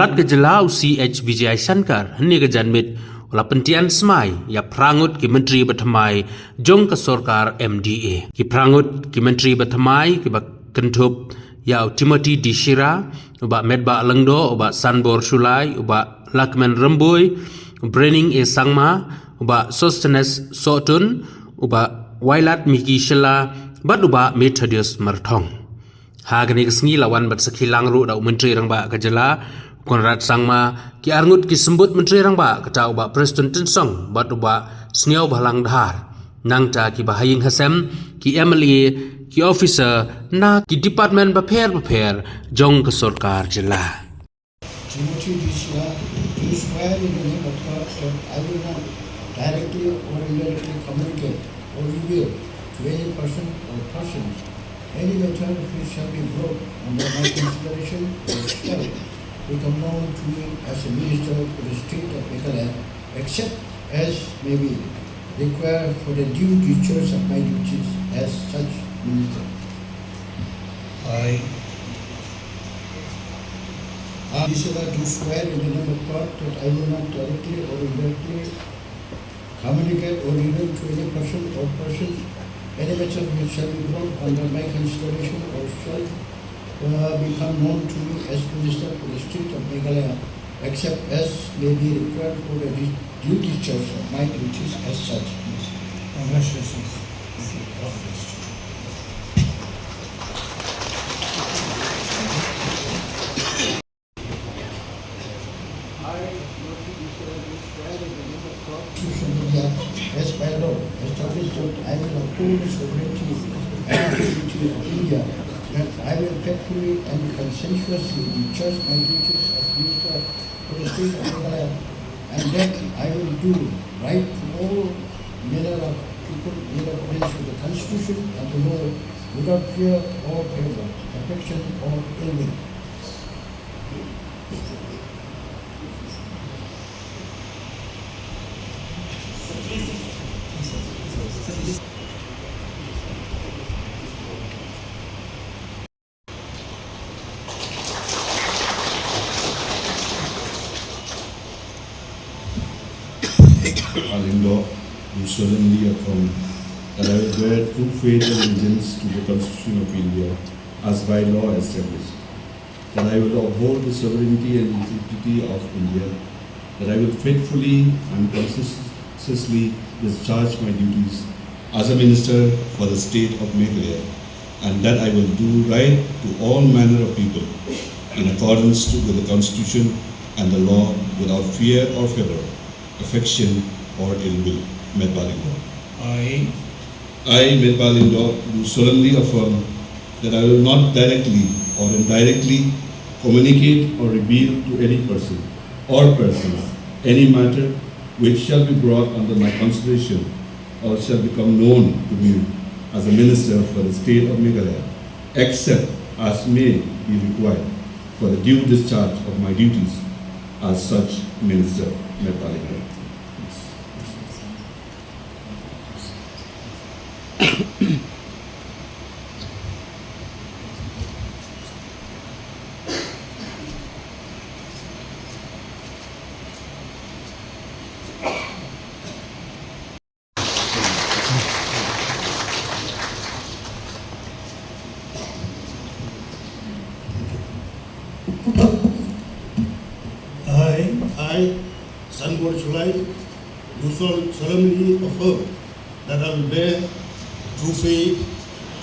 ulat ke jelau CH Vijay Shankar hni ke janmit ula pentian smai ya prangut ki menteri bathamai jong ka sorkar MDA ki prangut ki menteri bathamai ki ba kentup ya Timothy Dishira uba medba alangdo uba Sanbor Shulai uba Lakman Ramboy Braining e Sangma uba Sostenes Sotun uba Wailat Miki Shela bat uba Methodius Marthong hagani kesngi lawan bat sekilang ru da menteri rangba kajala Konrad Sangma ki arngut ki sembut menteri rangba kata uba Preston Tensong bat uba sniau balang dhar nangta ki bahaying hasem ki Emily ki officer na ki department baper jong ke sorkar jela Timothy Dishia, do swear in the name of God that I will not directly or indirectly communicate or reveal to any person or persons any matter which shall be brought under my consideration or shall become known to me as a minister for the state of Meghalaya, except as may be required for the due discharge of my duties as such minister. I do swear in the name of God that I will not directly or indirectly communicate or reveal to any person or persons any matter which shall be brought under my consideration or shall become known to me as minister for the state of Meghalaya, except as may be required for the due discharge of my duties as such. Congratulations. As by law, established that I will uphold the sovereignty and unity of India, that I will faithfully and conscientiously discharge my duties as Minister for the state of Meghalaya, and that I will do right to all manner of people in accordance with the Constitution and the law, without fear or favor, affection or ill will. Alindo, do solemnly affirm that I will bear true faith and allegiance to the Constitution of India as by law established, that I will uphold the sovereignty and integrity of India, that I will faithfully and conscientiously discharge my duties as a minister for the state of Meghalaya, and that I will do right to all manner of people in accordance with the Constitution and the law, without fear or favor, affection or ill will. Medbalindo. I, Medbalindo, do solemnly affirm that I will not directly or indirectly communicate or reveal to any person or persons any matter which shall be brought under my consideration or shall become known to me as a minister for the state of Meghalaya, except as may be required for the due discharge of my duties as such minister. Medbalindo. I, Sanbor Shulai, do solemnly affirm that I will bear true faith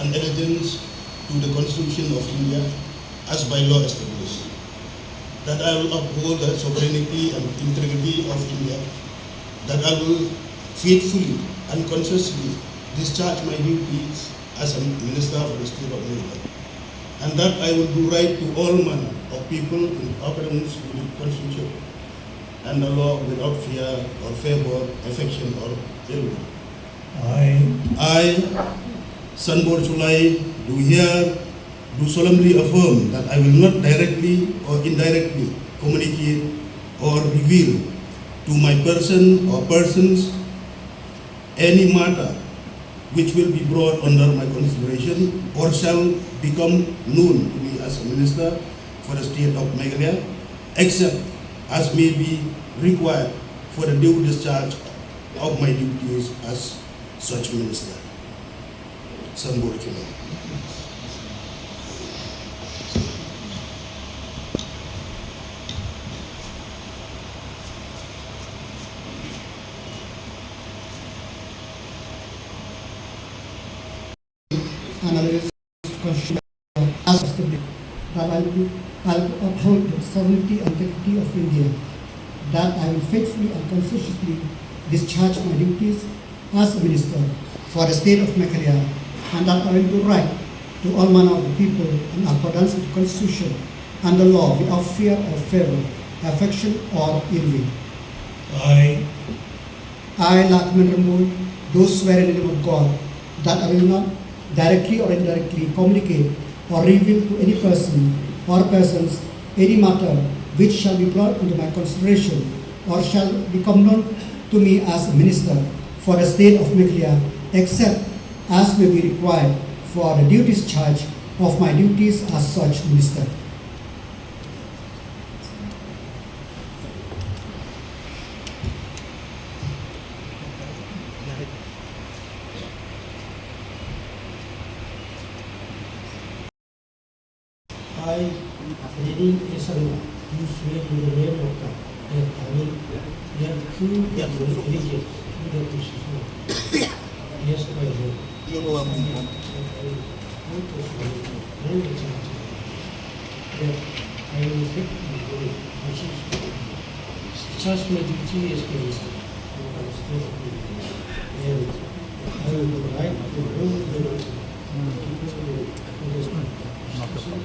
and allegiance to the Constitution of India as by law established, that I will uphold the sovereignty and integrity of India, that I will faithfully and consciously discharge my duties as a minister for the state of Meghalaya, and that I will do right to all manner of people in accordance with the Constitution and the law, without fear or favor, affection or ill will. I, Sanbor Shulai, do solemnly affirm that I will not directly or indirectly communicate or reveal to my person or persons any matter which will be brought under my consideration or shall become known to me as a minister for the state of Meghalaya, except as may be required for the due discharge of my duties as such minister. Sambor Chulai. Analysis constitution as established that I will uphold the sovereignty and integrity of India, that I will faithfully and conscientiously discharge my duties as a minister for the state of Meghalaya, and that I will do right to all manner of the people in accordance with the constitution and the law without fear or favor, affection or ill will. I, Lakshman Rambu, do swear in the name of God that I will not directly or indirectly communicate or reveal to any person or persons any matter which shall be brought into my consideration or shall become known to me as a minister for the state of Meghalaya, except as may be required for the due discharge of my duties as such minister. I, reading a sermon, do swear in the name of God that I will bear true allegiance to the Constitution. Yes, by law. And I will hold to swear and the charge that I will faithfully discharge my duty as minister for the state of India. And I will provide to hold the people in this constitution.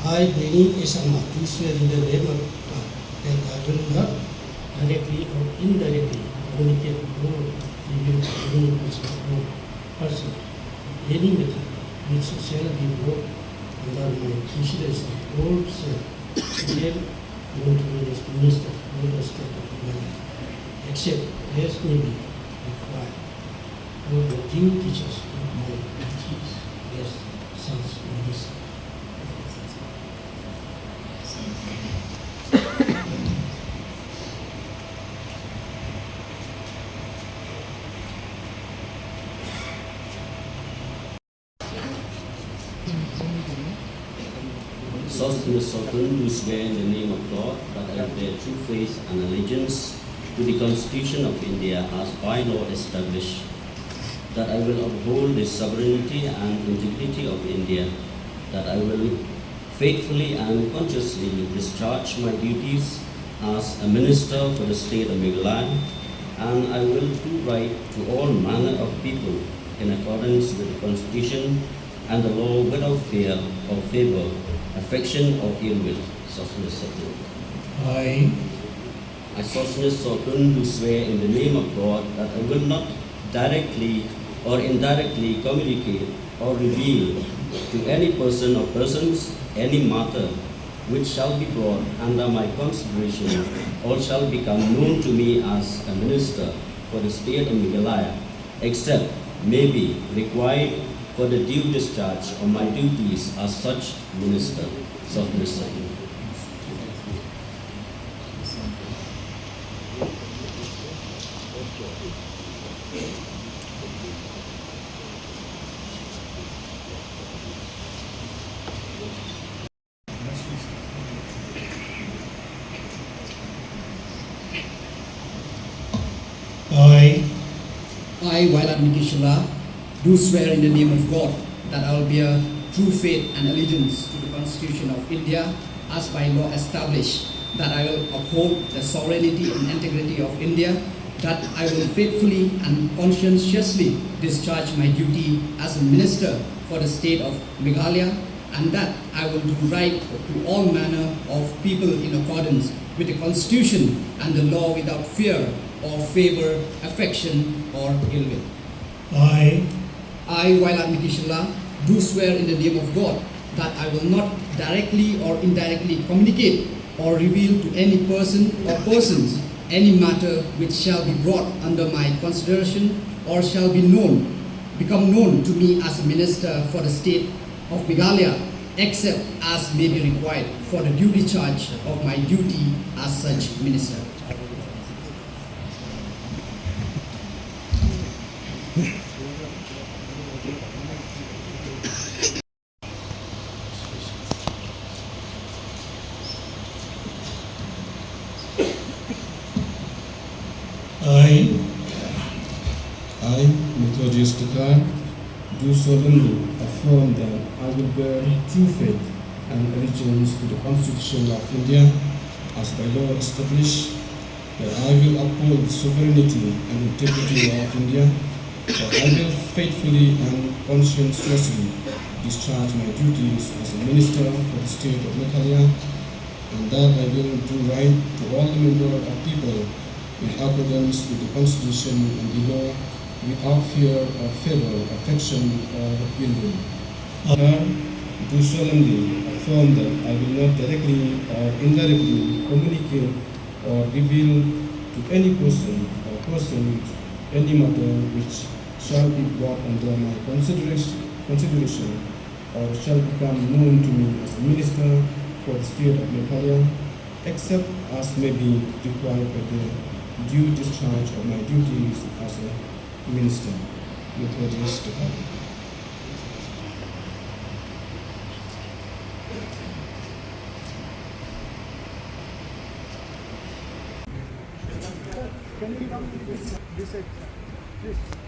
I, Benny Esama, do swear in the name of God that I will not directly or indirectly communicate or reveal to any person any matter which shall be brought under my consideration or shall be known to me as minister or the state of Meghalaya, except as may be required for the due discharge of my duties as such minister. Sosthenes Sopran do swear in the name of God that I will bear true faith and allegiance to the Constitution of India as by law established, that I will uphold the sovereignty and integrity of India, that I will faithfully and consciously discharge my duties as a minister for the state of Meghalaya, and I will do right to all manner of people in accordance with the Constitution and the law without fear or favor, affection or ill will. Sosthenes Sopran. I, Sosthenes Sopran, do swear in the name of God that I will not directly or indirectly communicate or reveal to any person or persons any matter which shall be brought under my consideration or shall become known to me as a minister for the state of Meghalaya, except may be required for the due discharge of my duties as such minister. Sosthenes Sopran. I, Vailat Nikishla, do swear in the name of God that I will bear true faith and allegiance to the Constitution of India as by law established, that I will uphold the sovereignty and integrity of India, that I will faithfully and conscientiously discharge my duty as a minister for the state of Meghalaya, and that I will do right to all manner of people in accordance with the Constitution and the law without fear or favor, affection or ill will. I, Vailat Nikishla, do swear in the name of God that I will not directly or indirectly communicate or reveal to any person or persons any matter which shall be brought under my consideration or shall be known become known to me as a minister for the state of Meghalaya, except as may be required for the due discharge of my duty as such minister. I, Methodius Takar, do solemnly affirm that I will bear true faith and allegiance to the Constitution of India as by law established, that I will uphold the sovereignty and integrity of India, that I will faithfully and conscientiously discharge my duties as a minister for the state of Meghalaya, and that I will do right to all the members of people in accordance with the Constitution and the law, without fear or favor, affection or opinion. I do solemnly affirm that I will not directly or indirectly communicate or reveal to any person or persons any matter which shall be brought under my consideration or shall become known to me as a minister for the state of Meghalaya, except as may be required by the due discharge of my duties as a minister. Methodius Takar. Can you come this side, please?